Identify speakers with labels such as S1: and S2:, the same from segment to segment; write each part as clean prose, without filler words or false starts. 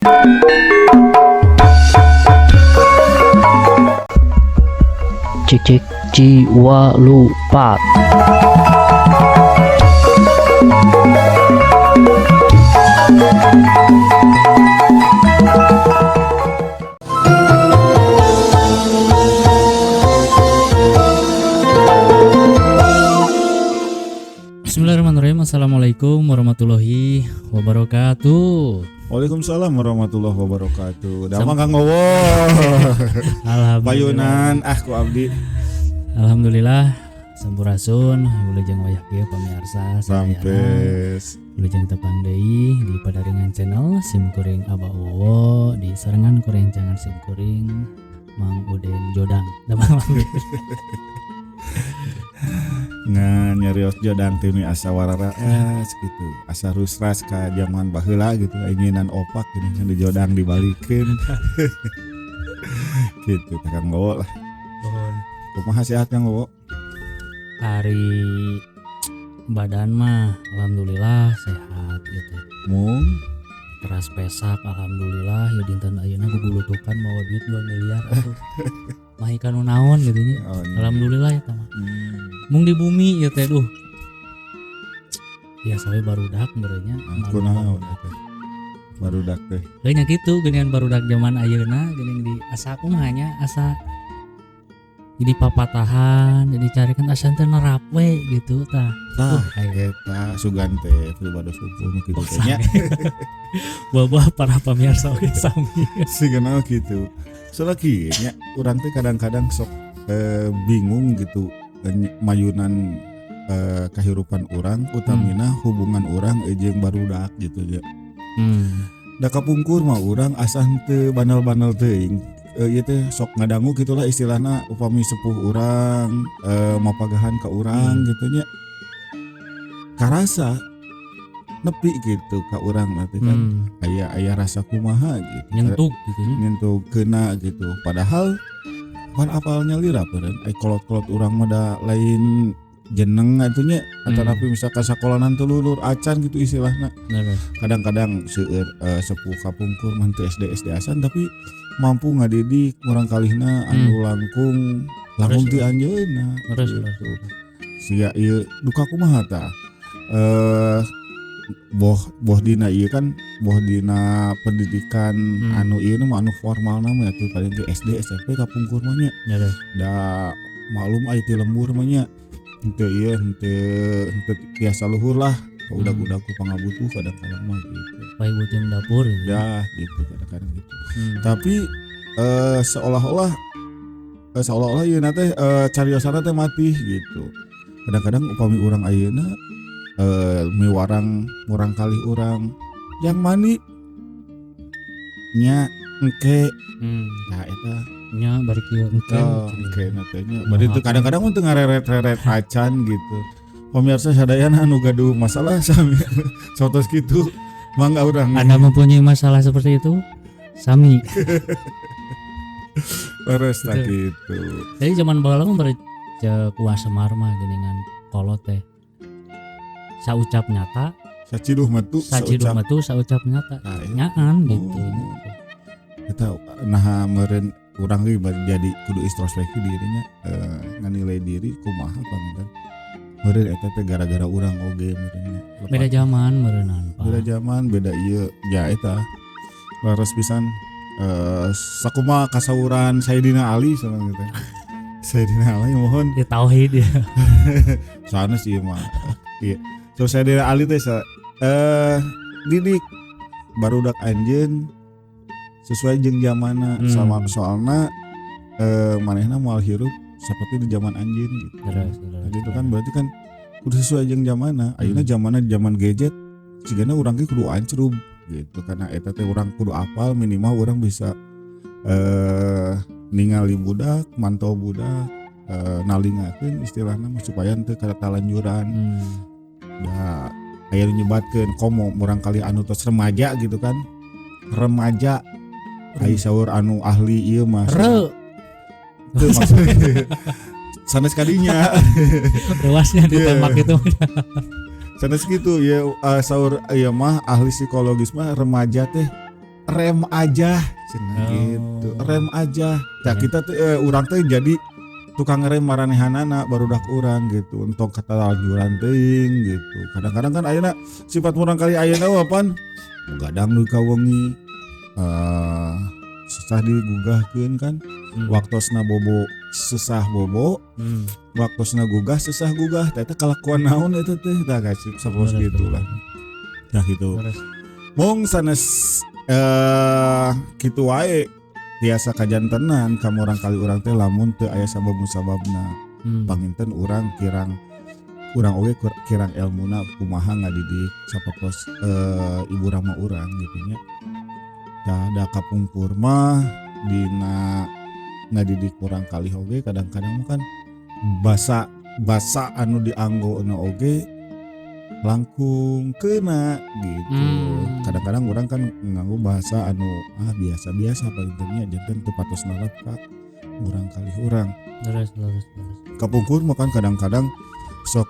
S1: Cek cek jiwa lupa.
S2: Bismillahirrahmanirrahim. Assalamualaikum warahmatullahi wabarakatuh.
S3: Waalaikumsalam warahmatullahi wabarakatuh. Damang Kang Wowo.
S2: Alhamdulillah.
S3: Payunan ku abdi.
S2: Alhamdulillah sampurasun wilujeng wayah kieu pamirsa
S3: Sampes.
S2: wilujeng tepang deui di Padaringan Channel Simkuring Aba Wowo di sarengan kurencangan Simkuring Mang Uden Jodang. Damang
S3: Nyarios jodang tini asa warara segitu. Asa rusras ka zaman baheula gitu. Inginan opak gini kan di jodang dibalikeun. Gitu Kang Wowo lah.
S2: Pohon
S3: Kumaha sehat Kang Wowo?
S2: hari badan mah alhamdulillah sehat gitu.
S3: Mung
S2: Teras pesak alhamdulillah ya dinten ayeuna gugulutukan mawa duit 2 miliar atuh. Mah ikan nu naon gitu nya. Alhamdulillah ya mah. Mung di bumi ya teh duh. Ya sampai barudak merenya.
S3: kunaon teh? Barudak teh.
S2: Lain nya kitu geuningan barudak zaman ayeuna geuning di asa kumaha nya asa jadi papatahan jadi carikan asa teh nerap we gitu tah.
S3: Tah eta sugan teh pribadi suku kitu teh nya.
S2: Buah-buah para pemirsa oge sami.
S3: Sigeuna gitu. Soalnya kieu nya urang teh kadang-kadang sok bingung gitu mayunan kahirupan orang utamina hubungan orang jeung barudak gitu ya. Da kapungkur mah urang asa henteu banal-banal teuing. Ieu teh sok ngadangu gitulah istilahna upami sepuh urang mapagahan ka urang gitu nya. Karasa nepi gitu ka urang nanti kan aya rasa kumaha gitu.
S2: Nyentuk gitu nya.
S3: Nyentuh kena gitu. Padahal pan apalnya lira peureun ai kolot-kolot urang mah da lain jeneng atunya antara misalkan sakolanan teu lulur acan gitu istilahna. Kadang-kadang seueur sepuh kapungkur mah teu SD asan tapi mampu ngadidik urang kalihna anu langkung ti anjeunna. Gitu. Sia ieu duka kumaha tah? Boh dina ieu kan boh dina pendidikan anu ieu mah anu formal mah atuh paling di SD SMP kapungkur mah nya. Da maklum aya ti lembur mah nya. Henteu ieu henteu biasa luhur lah. Udah ku pangabutuh kadang-kadang mah gitu.
S2: Pai bujeng dapur gitu.
S3: Ya gitu kadang-kadang gitu. Tapi seolah-olah ieu teh cariosana teh mati gitu. Kadang-kadang upami urang ayeuna miwarang murang kali urang yang mani nya engke nah eta
S2: nya bari kieu engke
S3: na teh nya bari teu kadang-kadang mun teu ngareret-reret acan gitu. Pemirsa sadayana anu gaduh masalah sami sotos kitu mangga urang
S2: Anda mempunyai masalah seperti itu sami.
S3: leres tak gitu.
S2: Jadi zaman baheula mah bari cek Kuah Semar mah geuningan kolot teh saucap nyata
S3: Saciduh metu
S2: saciduh metu saucap nyata nyaan gitu.
S3: Eta nah meureun urang ge jadi kudu introspeksi dirinya nganilai diri kumaha panutan. Meureun eta teh gara-gara urang oge meureunnya.
S2: Beda zaman meureunnan Pak.
S3: Beda zaman beda ieu ya eta. Laras pisan sakumaha kasauran Sayyidina Ali soalna gitu. Sayyidina Ali mohon
S2: Ya tauhid ya.
S3: sanes ieu mah. Iya. So Sayyidina Ali teh didik barudak anjeun sesuai jeung zamanna sama soalna manehna moal hirup seperti di zaman anjeun gitu. Gitu kan berarti kan kudu sesuai jeung zamanna. Ayeuna zamanna zaman gadget sigana urang ge kudu ancrub gitu karena eta teh urang kudu apal minimal urang bisa ningali budak, mantau budak, nalingakeun istilahna supaya teu katalanjuran. Da aya nyebatkeun komo murang kali anu tos remaja gitu kan. Remaja ai saur anu ahli ieu mah. Teu maksudnya sanes kadinya.
S2: Luasnya ditembak itu.
S3: Sanes gitu ya saur ieu mah ahli psikologis mah remaja teh rem aja cenah gitu. Rem aja. Nah, kita tuh urang teh jadi tukang rem maranehanana barudak urang gitu untuk katalanjuran teuing gitu. Kadang-kadang kan ayeuna sifat urang kali ayeuna wapan gadang nu kawengi susah digugahkeun kan. Waktosna bobo susah bobo. Waktosna gugah susah gugah. Eta kalakuan naon eta teh tah kasih sapos gitu lah. Nah gitu. Mung sanes kitu wae biasa kajantenan kamu orang kali urang teh lamun teu aya sabab-sababna. Panginten urang kirang oge kirang elmuna kumaha ngadidik sapatos ibu rama urang gitu nya. Da kapungkur mah dina ngadidik urang kali oge kadang-kadang kan basa anu dianggona oge langkung kena gitu. Kadang-kadang orang kan nganggo bahasa anu biasa-biasa palintennya janten teu patos nalap ka urang kali urang.
S2: Terus.
S3: Kapungkur mah kan kadang-kadang sok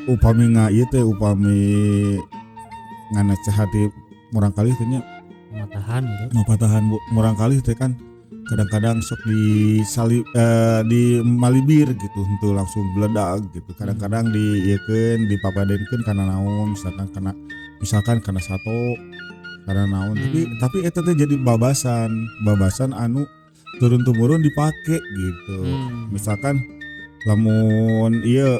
S3: upami ieu teh upami nganasehati urang kali teh nya
S2: Matahan gitu.
S3: Mapatahan urang kali teh kan kadang-kadang sok di malibir gitu henteu langsung bledag gitu. Kadang-kadang dieukeun dipapadenkeun kana naon misalkan kana sato kana naon tapi eta teh jadi babasan anu turun-temurun dipake gitu. Misalkan lamun ieu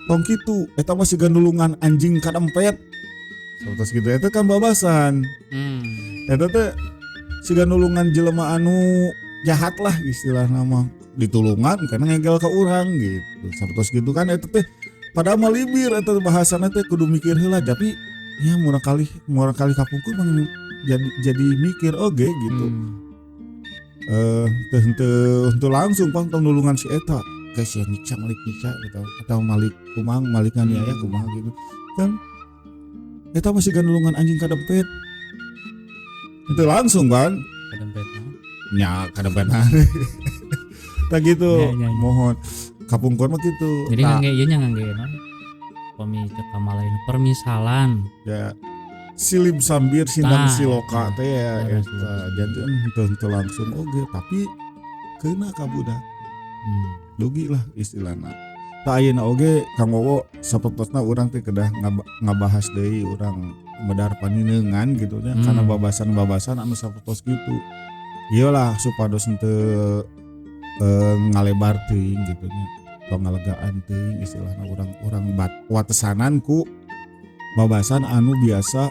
S3: tong kitu eta mah siga nulungan anjing kadempet. Sapertos gitu eta kan babasan. Eta teh siga nulungan jelema anu jahat lah istilah nama ditulungan karena ngegel ka urang gitu. Sapertos gitu kan eta teh padahal malibir eta bahasana teh kudu mikir heula tapi ya murang kali kapungkur jadi mikir oge gitu. Teu langsung pang tong nulungan si eta geus ya nyiksa gitu atau malik nganiaya kumaha gitu. Kan eta masih ganulungan anjing kadempet. Itu langsung kan nya kadempet tak gitu ya. Mohon kapungkur mah gitu
S2: jadi ngangge ieu nya ngangge non pami cek kamalain permisalan
S3: ya silib sambir sindang siloka teh ya eta janten teu langsung oge tapi keuna ka budak dugi lah istilahna. Tak ayeuna oge Kang Wowo sapertosna urang teh kedah ngabahas deui urang medar paninengan gitu nya karena babasan-babasan anu sapertos gitu. Iyalah supados henteu ngalebar teuing gitu nya. Tong ngalegaan teuing istilahna urang watesanan ku babasan anu biasa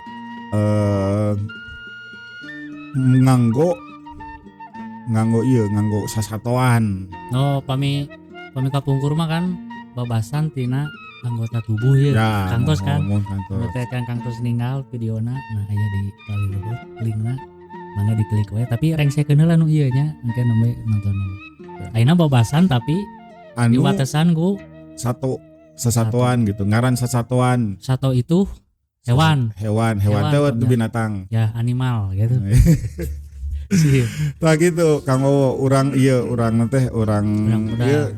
S3: nganggo sasatoan.
S2: Oh pami kapungkur mah kan babasan tina anggota tubuh ya kantos kan. Kantos ninggal videona nah aya di kali luhur linkna mana diklik we tapi rengsekeun heula nu ieu nya engke nembe nonton. Ayeuna babasan tapi anu diwatesan ku sasatoan gitu ngaran sasatoan. Sato itu hewan teh binatang. Ya animal gitu. Nah gitu Kang Wowo urang teh urang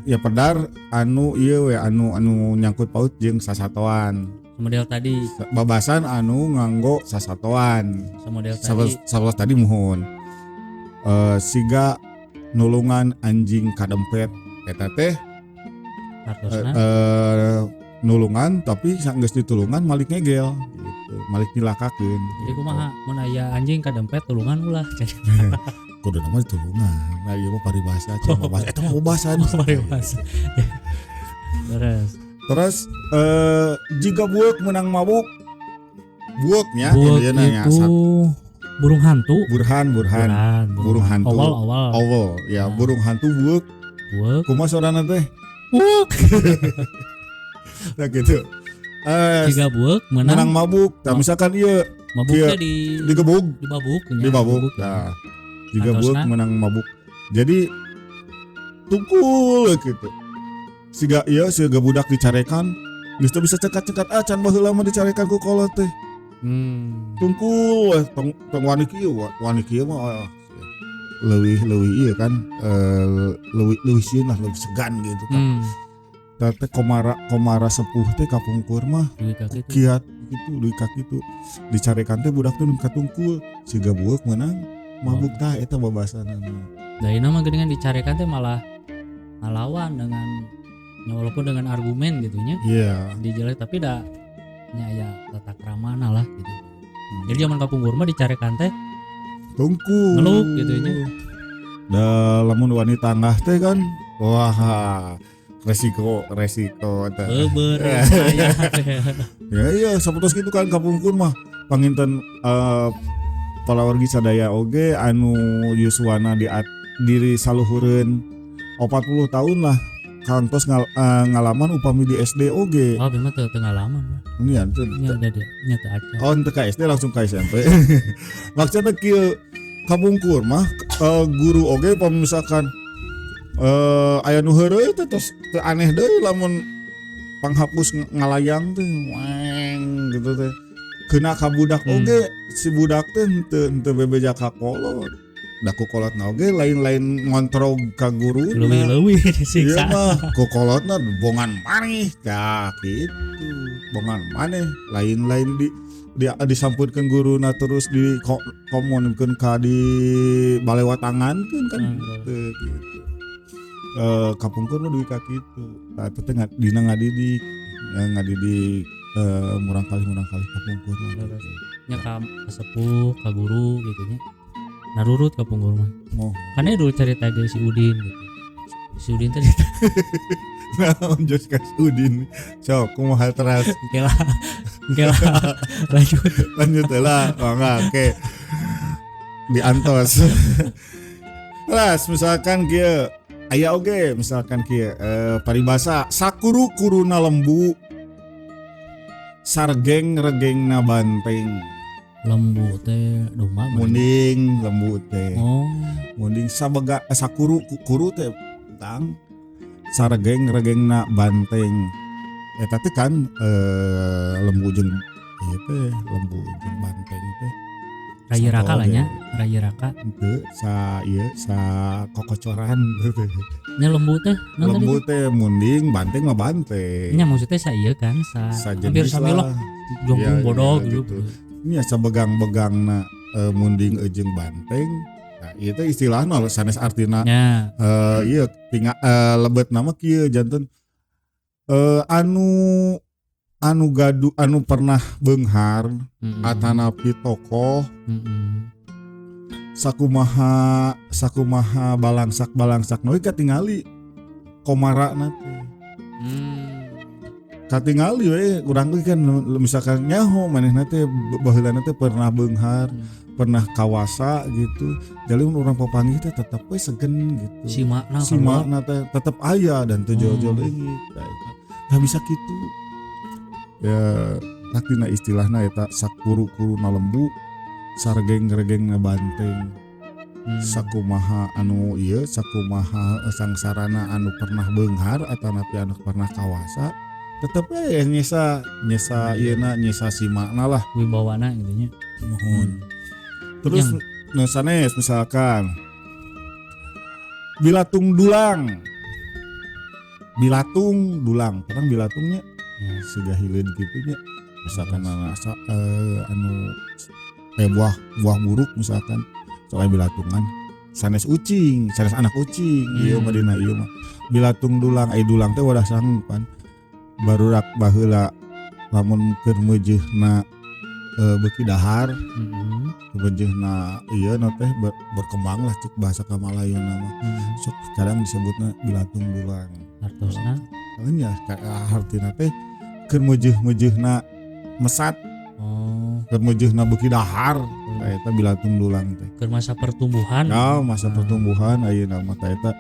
S2: ya pedar anu ieu we anu nyangkut paut jeung sasatoan. Model tadi babasan anu nganggo sasatoan. Model tadi sabelas tadi muhun. Siga nulungan anjing kadempet eta teh nulungan tapi geus ditulungan malik ngegel gitu. Malik dilakakeun. Jadi kumaha mun aya anjing kadempet tulungan ulah. Kudu nama ditulungan. Nah ieu mah paribasa eta mah babasan. Paribasa. Terus jika buek menang mabuk bueknya intinya itu burung hantu. Burung
S3: hantu. Awal ya burung hantu buek. Kumaha sorana teh? Buek. Nah gitu. Jika buek menang mabuk. Nah misalkan ieu mabuknya digebug. Dibabuk. Nah jika buek menang mabuk. Jadi tungkul gitu. Siga budak dicarekan geus teu bisa cekat-cekat can baheula mah dicarekan ku kolot teh. Tungkul tong wani kieu mah leuwih ieu kan leuwih sieun lah leuwih segan gitu kan. teh komara sepuh teh kapungkur mah
S2: duit kaki itu
S3: kiat itu duit kaki itu dicarekan teh budak teh katungkul siga bueuk menang mabuk tah eta babasanana.
S2: dari nama geningan dicarekan teh malah ngalawan dengan walaupun dengan argumen gitunya dijelek tapi dah ya tata kramana lah gitu. Jadi zaman kapungkur mah dicarekan teh
S3: tungku
S2: ngeluk gitu nya.
S3: Da lamun wanita tangah teh kan wah resiko teh.
S2: Beber
S3: Ya saputos gitu kan kapungkur mah panginten palawargi sadaya oge anu yuswana diri saluhureun 40 tahun lah kantos ngalaman upami di SD oge.
S2: Oh bener teu ngalaman mah.
S3: Nya teu
S2: Nya udah dia nya teu aca.
S3: oh teu ka SD langsung ka SMP. Maksudna kieu kapungkur mah guru oge misalkan aya nu heureuy teh tos teu aneh deui lamun panghapus ngalayang teh weng gitu teh keuna ka budak oge si budak teh henteu bebeja ka kolot da ku kolotna oge lain-lain ngontrol ka guru
S2: leuwih disiksa
S3: ieu mah ku kolotna bongan maneh ka kitu bongan maneh lain-lain disampurkeun guruna terus di komunikeun ka di balewatangankeun kan gitu. Kapungkur mah duit ka kitu. Tah teh dina ngadidik murang kali kapungkur mah.
S2: Nya ka sepuh ka guru gitu nya. Narurut kapungkur mah.
S3: Oh.
S2: Kan dulu cerita ge si Udin gitu. Si Udin teh
S3: Naon jos ka Udin. Sok kumaha teras.
S2: Engke lah
S3: lanjut lah oke diantos. Terus misalkan kieu aya oge misalkan kieu paribasa sakuru kuruna lembu sargeng regengna banteng.
S2: Lembu teh domba
S3: munding lembu teh munding sabega sakuru kuru teh tang sargeng regengna banteng eta teh kan lembu jeung ieu teh lembu jeung banteng teh
S2: raya raka lah nya raya raka
S3: henteu sa kokocoran teh
S2: nya lembu teh
S3: lembu teh munding banteng mah banteng
S2: nya maksudnya sa ieu kan sa hampir samilok jombung bodog gitu
S3: nya sabegang-begangna munding jeung banteng. Nah, ieu teh istilahna sanes artina ieu lebet nama kieu janten anu gaduh anu pernah beunghar atanapi tokoh sakumaha balangsak we katingali komarana teh katingali we urang kan misalkan nyaho manehna teh baheulana teh pernah beunghar pernah kawasa gitu jadi orang papanggih teh tetep we segen gitu si makna teh tetep aya dan teu jol-jol leungit tah bisa kitu ya artina istilahna eta sakuru-kuruna lembu sargeng-regengna banteng sakumaha anu ieu sakumaha sangsarana anu pernah beunghar atanapi anu pernah kawasa tetep we nyesa ieuna nyesa si makna lah
S2: wibawana gitu nya
S3: mohon. Terus sanes misalkan bilatung dulang terang bilatungnya siga hileud kitu nya misalkan anu buah buruk misalkan soal bilatungan sanes anak ucing ieu mah dina ieu mah bilatung dulang dulang teh wadah sanggupan barudak baheula lamun keur meujeuhna beuki dahar beujeuhna ieu na teh berkembang lah cek bahasa Kamalayana mah sok kadang disebutna bilatung dulang
S2: artosna
S3: nya artina teh keur meujeuhna mesat keur meujeuhna beuki dahar eta bilatung dulang teh
S2: keur masa pertumbuhan
S3: masa pertumbuhan ayeuna mah eta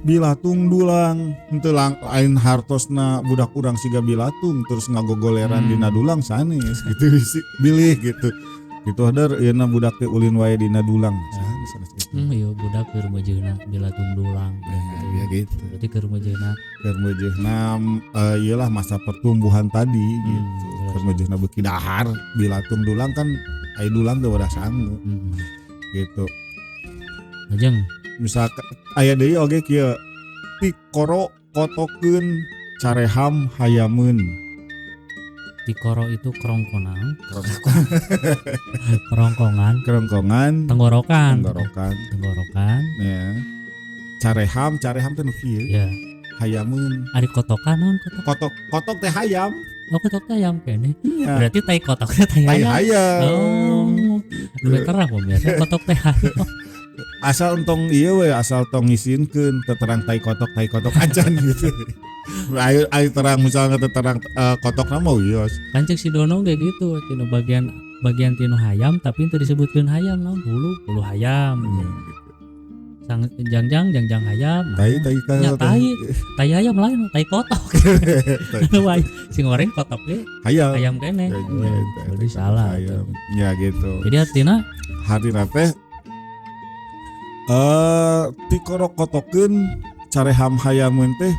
S3: bilatung dulang henteu lain hartosna budak urang siga bilatung terus ngagogoleran dina dulang sanes gitu bilih gitu hadar yeuna budak teh ulin wae dina dulang sanes gitu
S2: ieu budak keur meujeuhna bilatung dulang
S3: ya gitu
S2: berarti keur meujeuhna
S3: iyalah masa pertumbuhan tadi gitu keur meujeuhna beuki dahar bilatung dulang kan aya dulang teh wadah sangu gitu
S2: ajeng
S3: misalkan aya deui oge kieu ti koro kotokeun careham hayamun.
S2: Tikoro itu kerongkongan, kerongkongan, tenggorokan,
S3: ya. Careham teh nu kieu.
S2: ya.
S3: Hayamun.
S2: Ari kotokan non
S3: Kotok teh hayam.
S2: Oh kotok teh ayam kene.
S3: Iya.
S2: Berarti tai kotoknya tai
S3: Tai
S2: ayam.
S3: hayam.
S2: Oh, lebih terang pemirsa kotok teh ayam.
S3: Asal entong ieu we, asal tong ngisinkeun teu terang tai kotok acan gitu. Ayo terang misalnya teu terang kotokna mah wios.
S2: Kan cek si Dono kayak gitu, tino bagian tino hayam tapi teu disebutkeun hayam naon hulu hayam. Sang jangjang hayam.
S3: Tai
S2: Ya, tai ayam lain, tai kotok. Sing goreng kotok ge ayam kene. Jadi salah.
S3: Ayam. Ya gitu.
S2: Jadi artinya
S3: teh tikoro kotokeun careham hayamun teh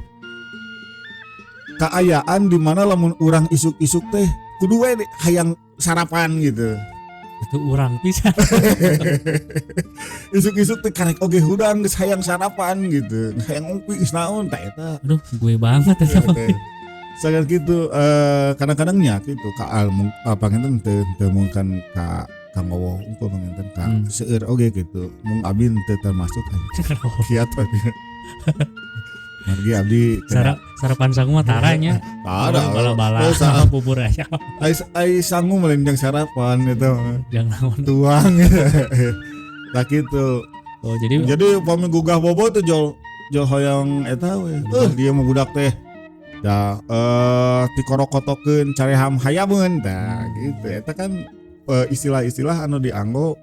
S3: kaayaan di mana lamun urang isuk-isuk teh kudu we hayang sarapan gitu.
S2: Itu urang pisan.
S3: Isuk-isuk teh karek oge hudang geus hayang sarapan gitu. Hayang ngopi geus naon tah eta.
S2: Aduh, gue banget eta.
S3: Sangat gitu kadang-kadang nya gitu ka almu panginten teu mungkin ka ngowo unggul panginten ka seueur oge gitu. Mung abdi teu termasuk kiat tadi. Margi abdi
S2: sarapan sangu mah taranya.
S3: Ada
S2: bala-bala bubur ayam.
S3: Ai sangu meureun jeung sarapan itu.
S2: Jangan
S3: tuang. Tak gitu.
S2: Oh, jadi
S3: upami gugah bobo tuh jol hoyong eta we. Dia mah budak teh. Da tikoro kotokeun careham hayamun tah gitu. Eta kan istilah-istilah anu dianggo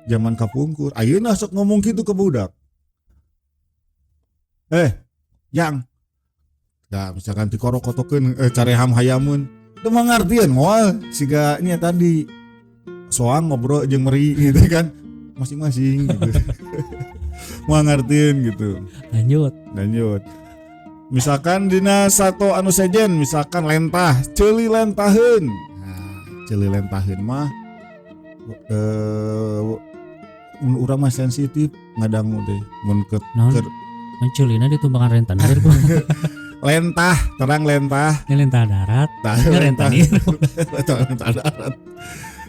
S3: zaman kapungkur. Ayeuna sok ngomong kitu ke budak. Yang misalkan tikoro kotokeun careham hayamun teu mangartieun moal siga nya tadi soang ngobrol jeung meri gitu kan masing-masing gitu. Mangartieun gitu. Lanjut. Misalkan dina sato anu sejen misalkan lentah, ceuli lentaheun. Nah, ceuli lentaheun mah urang mah sensitif ngadangu teh mun ke
S2: menculina ditumbangan rentenir.
S3: Lentah, terang lentah.
S2: Ini lentah darat. Ini rentenir.
S3: Lentah darat.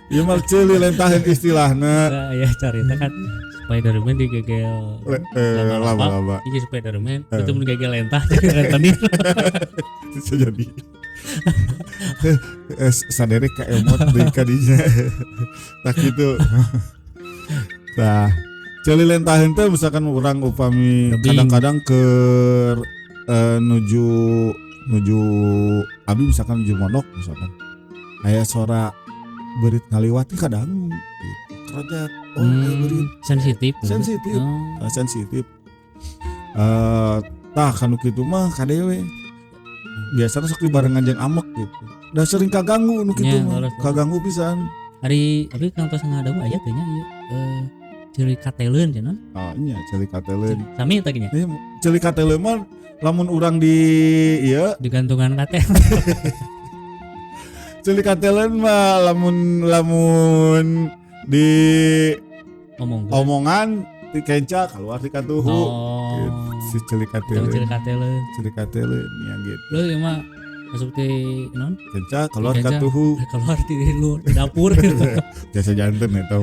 S3: Ieu mah ceuli lentaheun istilahna.
S2: Ya carita kan Spiderman digegel
S3: laba-laba.
S2: Iki Spiderman itu mun gegel lentah jadi rentenir.
S3: Bisa jadi. Sadere ka emot deui ka dinya. Tak kitu. Tah ceuli lentaheun teh misalkan urang upami kadang-kadang ke nuju abi misalkan nuju mondok misalkan aya sora beurit ngaliwat kadang gitu. Kerajat beurit
S2: sensitif.
S3: Sensitif. Tah kanu kitu mah kadewe biasana sok dibarengan jeung amek gitu. Da sering kaganggu nu kitu mah. Kaganggu pisan.
S2: Ari abi kantos ngadagu aya teh nya ieu ceuli kateleun cenah.
S3: Oh nya ceuli kateleun.
S2: Sami eta nya.
S3: Ceuli kateleun mah lamun urang di ieu
S2: digantungan katel.
S3: Ceuli kateleun mah lamun di omongan ti kenca keluar ti katuhu. Gitu. Si ceuli kateleun. Ceuli kateleun nya gitu.
S2: Lu ieu mah masuk di non
S3: kenca keluar katuhu.
S2: Keluar di dapur gitu.
S3: Biasa janten eta.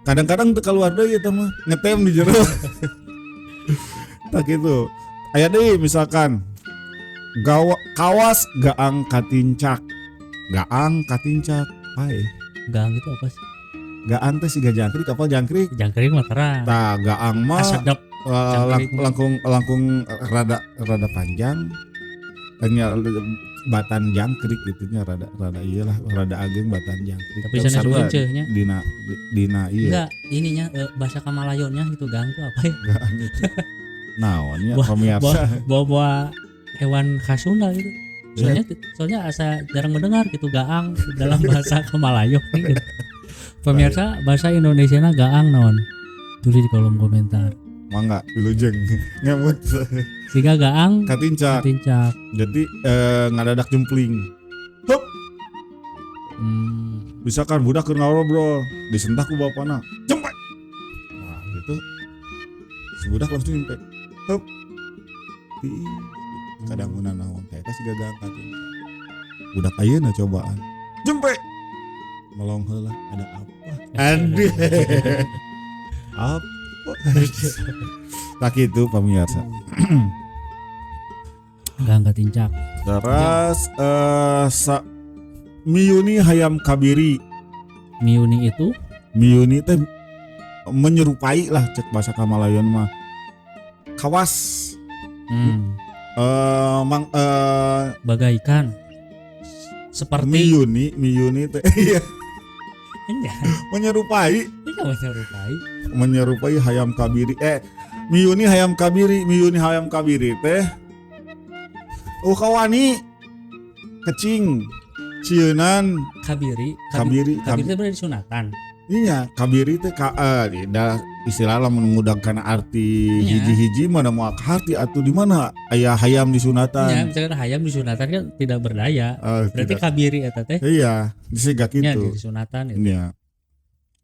S3: Kadang-kadang teu keluar deui eta mah ngetem di jero. Tak gitu. Aya deui misalkan kawas gaang katincak. Gaang katincak.
S2: Gaang itu apa sih?
S3: Gaang teh siga jangkrik apa jangkrik?
S2: Jangkrik mah terang.
S3: Tah gaang mah
S2: sedap.
S3: Langkung rada panjang. Tanya batan jangkrik gitunya rada iyalah rada ageng batan jangkrik.
S2: Tapi sana bunceuhnya
S3: dina iya.
S2: Enggak, ininya bahasa Kamalayonnya gitu gang tuh apa ya?
S3: Gaang itu. Naonnya pemirsa.
S2: Bawa hewan khas Sunda gitu. Soalnya asa jarang mendengar gitu gaang dalam bahasa Kamalayon gitu. Pemirsa bahasa Indonesiana gaang naon? Tulis di kolom komentar.
S3: Mangga wilujeng ngemut.
S2: Siga gaang
S3: katincak. Jadi ngadadak jempling. Hup. Misalkan budak keur ngobrol, disentak ku bapana. Cempet. Nah, gitu. Si budak langsung nyempet. Hup. kadang menang naon teh eta siga gangkat budak ayeuna cobaan jempe melong heula ada apa ande apa tak itu pemirsa
S2: Gangga tincak.
S3: terus Miyuni hayam kabiri
S2: Miyuni itu
S3: Miyuni teh menyerupai lah cek bahasa Kamalayan mah kawas
S2: bagaikan seperti
S3: Miyuni teh iya menyerupai hayam kabiri Miyuni hayam kabiri teh kawani kecing cieunan
S2: kabiri itu berarti sunatan.
S3: Iya, kabiri teh istilah lamun ngudangkeun arti hiji-hiji mana moal arti atuh di mana aya hayam di sunatan.
S2: Iya, misalkan hayam di sunatan kan tidak berdaya. Berarti tidak. Kabiri eta teh.
S3: Iya, disegak kitu.
S2: Iya, di sunatan itu.
S3: Iya.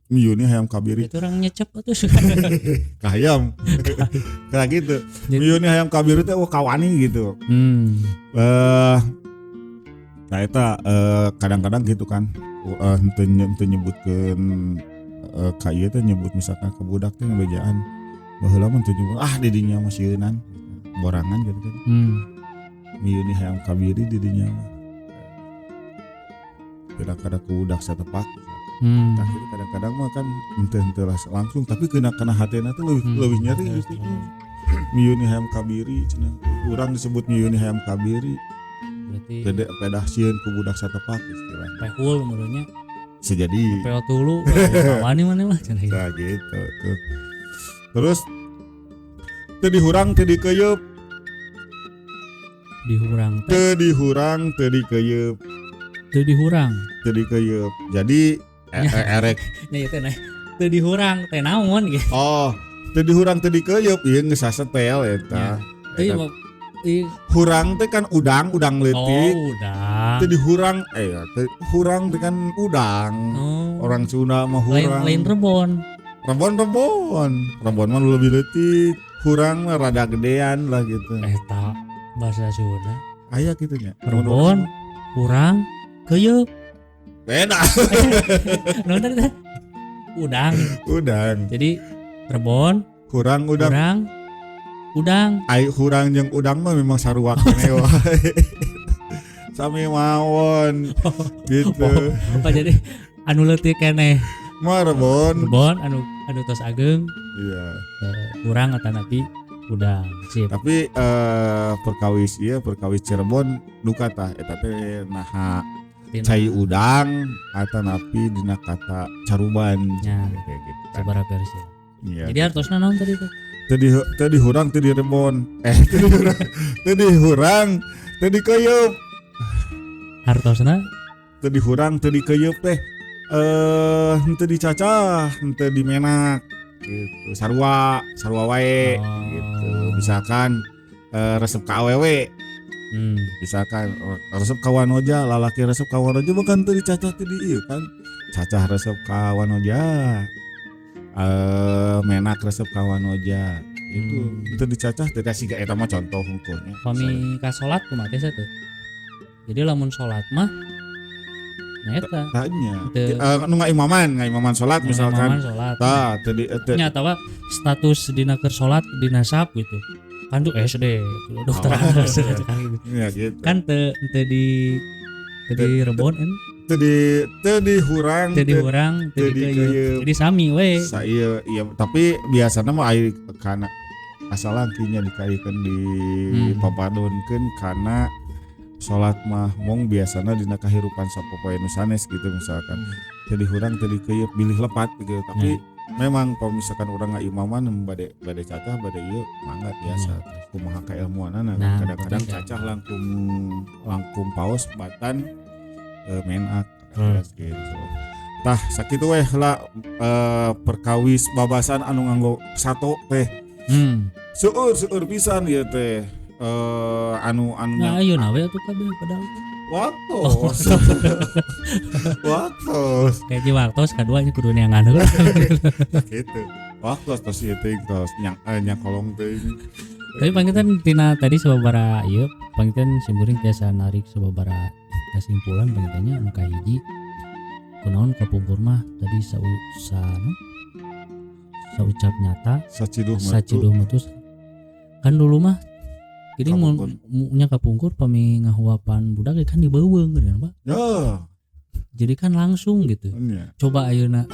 S3: Miyuni hayam kabiri.
S2: Itu orang nyecep atuh.
S3: Ka hayam. Kayak gitu. Miyuni hayam kabiri teh kawani gitu. Nah eta kadang-kadang gitu kan. Henteu nyebutkeun ka ieu teh nyebut misalkan ke budak teh ngabejaan baheula mah teu nyebut di dinya mah sieunan borangan gitu kan. Miyuni hayam kabiri di dinya mah. Kadang-kadang ku budak satepak. Tapi kadang-kadang mah kan henteu langsung tapi kena hatena teh leuwih nyeri gitu. Miyuni hayam kabiri cenah. Urang disebut miyuni hayam kabiri. Berarti gede pedah sieun ku budak satepak istilah.
S2: Pehul menurutnya.
S3: Sejadi.
S2: Pehul tulu. Kawani mana mah cenah.
S3: Nah gitu tuh. Terus teu dihurang teu dikeuyeub.
S2: Dihurang
S3: teu dikeuyeub. Teu dikeuyeub. Jadi erek.
S2: Nya teh teu dihurang teh naon gitu.
S3: Teu dihurang teu dikeuyeub ieu geus sasetel eta.
S2: Teu
S3: hurang teh kan udang leutik.
S2: Udang.
S3: Teu dihurang hurang teh kan udang. Orang Sunda mah hurang.
S2: Lain rebon.
S3: Rebon mah lebih leutik. Hurang mah rada gedean lah gitu.
S2: Eta bahasa Sunda.
S3: Aya kitu nya.
S2: Rebon, hurang, keuyeub.
S3: Beda.
S2: Naon teh? Udang. Jadi rebon,
S3: hurang, udang. Hurang jeung udang mah memang sarua keneh wae. Sami mawon gitu.
S2: Jadi anu leutik keneh.
S3: Mah rebon
S2: anu tos ageng.
S3: Iya.
S2: Hurang atanapi udang. Sip.
S3: Tapi perkawis Cirebon duka tah eta teh naha cai udang atanapi dina kata caruban.
S2: Ya.
S3: Kayak gitu.
S2: Sabaraha versi.
S3: Iya.
S2: Jadi hartosna naon tadi teh?
S3: Teu dihurang teu direbon. Teu dihurang teu dikeuyeub.
S2: Hartosna
S3: teu dihurang teu dikeuyeub teh henteu dicacah, henteu dimenak gitu. Sarua wae gitu. Misalkan resep ka awewe. Misalkan resep ka wanoja, lalaki resep ka wanoja bukan teu dicacah teu di ieu kan. Cacah resep ka wanoja. Menak resep kawan oja itu dicacah tidak sih eta mah contoh hukumnya.
S2: Pami ka salat kumaha teh teh. Jadi lamun salat mah eta
S3: tanya nu ngaimaman salat misalkan tah tadi
S2: nya atawa status dina keur salat dina sap gitu. Kan tuh SD dokter
S3: ya gitu.
S2: Kan teu di rebon
S3: teu dihurang teu dikeuyeub.
S2: Jadi sami we.
S3: Iya tapi biasana mah aya kana asal langkinya dikaikeun di papadonkeun kana salat mah mong biasana dina kahirupan sapopoe nu sanes gitu misalkan. Teu dihurang teu dikeuyeub bilih lepat gitu. Tapi memang kalau misalkan urang ngaimaman bade cacah bade ieu mangga biasa. Kumaha kailmuanana kadang-kadang cacah langkung paos batan menak gitu. Tah sakitu weh lah perkawis babasan anu nganggo sato teh. Seueur pisan ieu teh. Anu
S2: nah ayeuna we atuh kabeh padahal.
S3: Waktos.
S2: Kayak di waktos kadua nya kudu neangan heula.
S3: Gitu. Waktos tos ieu teh tos nyang kolong teh.
S2: Tapi pangitan tina tadi sababaraha ieu pangitan simkuring tiasa narik sababaraha kesimpulan pangitannya anu kahiji kunaon kapungkur mah tadi saucap nyata saciduh metus kan dulu mah jadi nya kapungkur pami ngahuapan budak kan dibeuweung kan Pak. Jadi kan langsung gitu. Coba ayeuna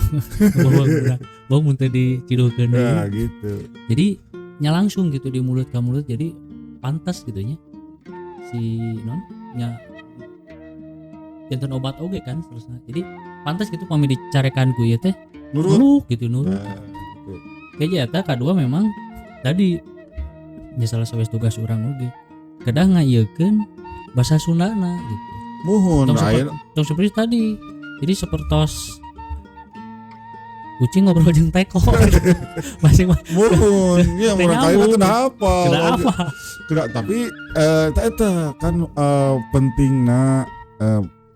S2: beuweung budak bau mun teu diciduhkeun deui.
S3: Gitu.
S2: Jadi nya langsung gitu di mulut ka mulut jadi pantas gitu nya. Si non nya jantan obat oge kan terusna. Jadi pantas gitu pami dicarekan ku ieu teh nurut gitu nurut. Kayaknya eta kadua memang tadi nya salah sawes tugas urang oge kedah ngaiekeun basa Sundana gitu.
S3: Muhun
S2: tong seperti tadi. Jadi sepertos kucing ngobrol jeung teko. Masing-masing.
S3: Muhun, ya murang kali kenapa? Tapi eta kan pentingna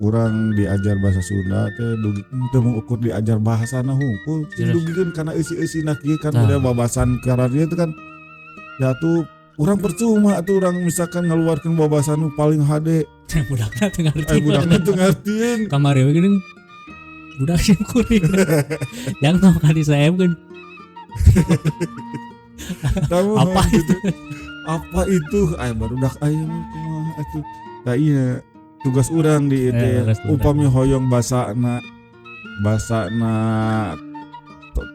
S3: urang diajar bahasa Sunda teh dugi teu mengukur diajar bahasana hungkul dugikeun kana eusi-eusina kieu kan udah babasan kararnya itu kan ya tuh urang percuma tuh urang misalkan ngaluarkeun babasan nu paling hade
S2: budakna teu ngartieun
S3: budakna teu ngartieun
S2: kamari we geuning budak sing kuring yang tong kali saeupkeun apa itu
S3: apa itu barudak aya kumaha atuh tah iya tugas urang di itu upami hoyong basana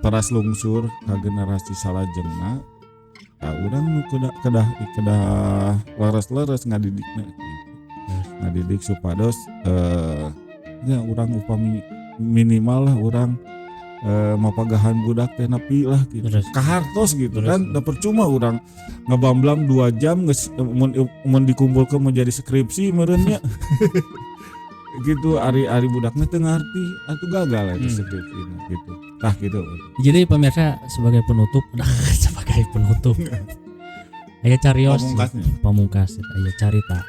S3: teras lungsur ka generasi salajengna urang nu kedah laras-laras ngadidikna ngadidik supados ya urang upami minimal lah urang mapagahan budak teh napi lah gitu kahartos gitu kan da percuma urang ngabamblam 2 jam geus mun dikumpulkeun menjadi skripsi meureun nya gitu ari budakna teu ngarti atuh gagal eta skripsina gitu tah gitu.
S2: Jadi pemirsa sebagai penutup aya carios pamungkas aya carita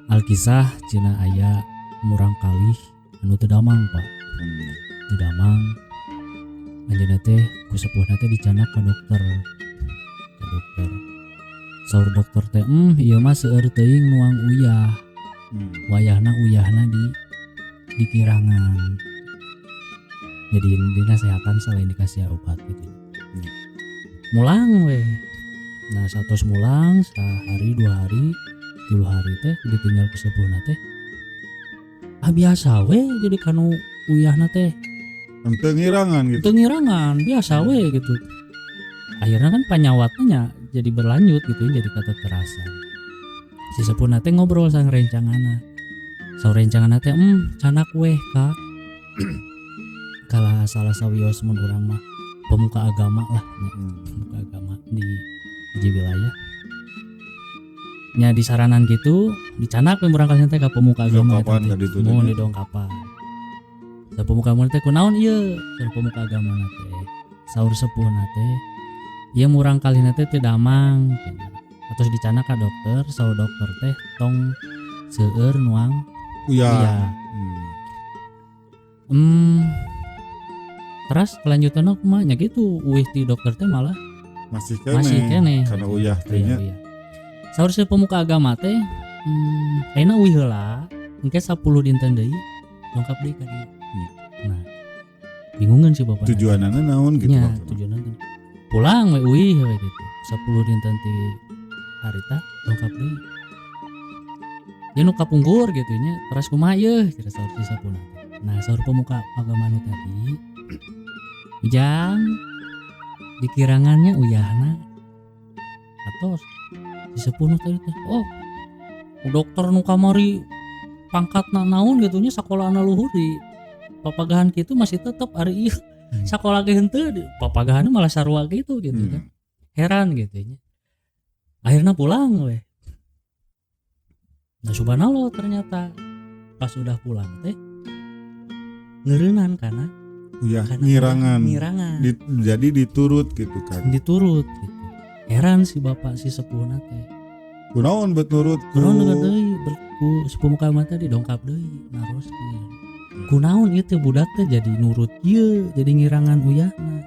S2: Alkisah cenah aya murang kalih anu teu damang Pak. Teu damang anjeunna teh ku sepuhna teh dicanak ka dokter. Saur dokter teh ieu mah seueur teuing nuang uyah. Wayahna di kirangan. Jadi dinasehatan selain dikasih obat gitu. Mulang we. Nah, satos mulang sehari 2 hari 3 hari teh ditinggal ku sepuhna teh. Biasa we jadi kanu uyahna teh.
S3: Teu ngirangan gitu.
S2: Teu ngirangan, biasa we gitu. Akhirnya kan panyawatnya jadi berlanjut gitu jadi keteterasan. Si sepuhna teh ngobrol sang rencanganna. Saur rencanganna teh canak weh Kak. Kala salah sawios mun urang mah pemuka agama lah, pemuka agama di wilayah. Nya disaranan gitu, dicanak we urang kali teh ka pemuka agama eta teh. Mun didongkapan. Sa pemuka agama teh kunaon ieu? Saur pemuka agama teh. Saur sepuhna teh, ieu murang kalina teh teu damang. Terus dicanak ka dokter, saur dokter teh tong seueur nuang uyah. Terus kelanjutanna kumaha nya gitu, uih ti dokter teh malah
S3: masih kene karena uyah teh nya.
S2: Saur si pemuka agama teh ayeuna uih heula, engke 10 dinten deui dongkap deui ka dieu. Nah, bingungan sih bapak.
S3: Tujuanana naon gitu
S2: ya, tujuanana pulang we uih we gitu. 10 dinten ti harita dongkap deui. Dia nu kapungkur gitu nya, terus kumaha yeuh kira saur si sapuna. Nah, saur pemuka agama nu tadi jang dikirangannya uyahna atos si sepuh tadi teh dokter nu kamari pangkatna naon gitu nya sakolahna luhur di papagahan kitu masih tetep ari ieu sakola ge henteu papagahanna malah sarua gitu kan heran gitu nya akhirnya pulang we. Nah subhanallah ternyata pas udah pulang teh ngeureunnan kana
S3: ngirangan. Jadi diturut gitu kan.
S2: Diturut gitu. Heran si bapak si sepuhna teh.
S3: Kunaon bet nurut ku.
S2: Kunaon deui ku sepemuka mah teh dongkap deui naroskeun. Kunaon ieu teh budak teh jadi nurut ieu, jadi ngirangan uyahna.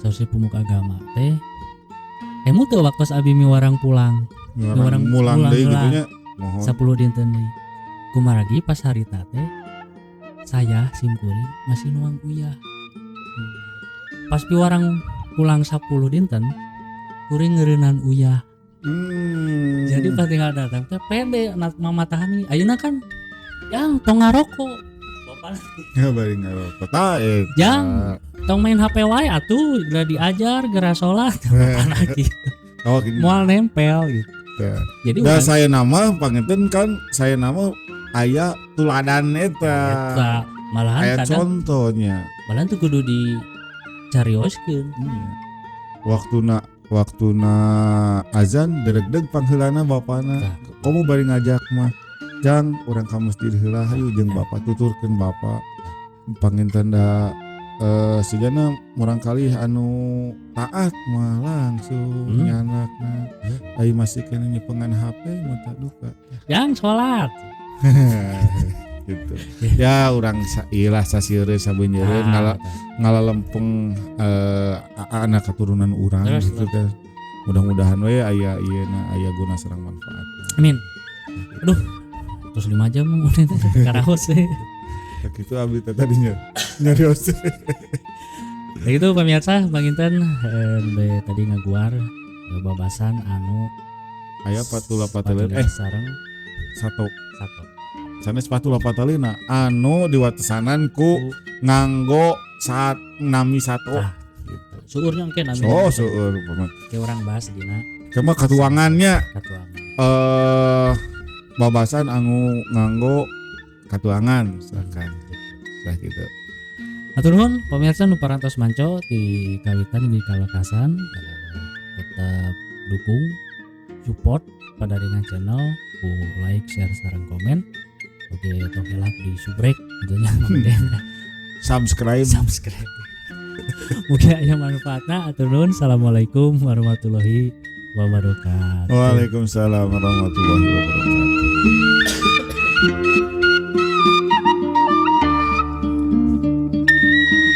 S2: Saur si pemuka agama teh Emu teu waktu abi miwarang pulang.
S3: Orang mulang deui gitu nya. Mohon.
S2: 10 dinten deui. Kumaragi pas harita teh saya simkuring masih nuang uyah. Pas piwarang pulang 10 dinten kuring ngeureunnan uyah. Jadi pas tinggal datang teh pede mama tahani. Ayeuna kan yang tong ngarokok. Bapak
S3: Ya bari ngarokok ta eta.
S2: Jang tong main HP wae atuh geura diajar geura salat anak gitu.
S3: Oh gini.
S2: Moal nempel gitu.
S3: Ya.
S2: Jadi
S3: Da saya nama panginten kan saya nama aya tuladan eta.
S2: malahan
S3: Aya
S2: kadang
S3: contohnya.
S2: malahan tuh kudu dicarioskeun.
S3: Waktuna azan dereg-deg pangheulana bapana. Kamu bari ngajak mah. Jang urang ka masjid heula hayu jeung bapak tuturkeun bapak. Panginten da sejana murang kali anu taat mah langsung nyanakna. Ai masih kena nyepengan HP mata duka.
S2: Yang sholat.
S3: Gitu. Ya urang ilah sasieun sabeuneureun ngalalempeng anak keturunan urang gitu kan. Mudah-mudahan we aya ieuna aya guna sareng manfaat.
S2: Amin. Aduh, terus 5 jam udah karaos deh.
S3: Kitu abdi teh tadinya nyarios.
S2: Nah itu pemirsa Bang Inten tadi ngaguar babasan anu
S3: Aya patula
S2: sareng
S3: satu sanes patula patalina anu diwatesanan ku nganggo saat nami satu
S2: gitu. Suurnya mungkin anu.
S3: Oh seueur
S2: Ke orang bahas dina
S3: cuma katuangannya
S2: katuangan.
S3: Babasan anu nganggo katuangan misalkan gitu.
S2: Atur nuhun pemirsa nu parantos manco di kawitan di kalakasan tetap dukung support pada dengan channel ku like share sareng komen oke tong hilap di subrek tentunya
S3: subscribe
S2: mungkin aya manfaatna. Atur nuhun. Assalamualaikum warahmatullahi wabarakatuh.
S3: Waalaikumsalam warahmatullahi wabarakatuh.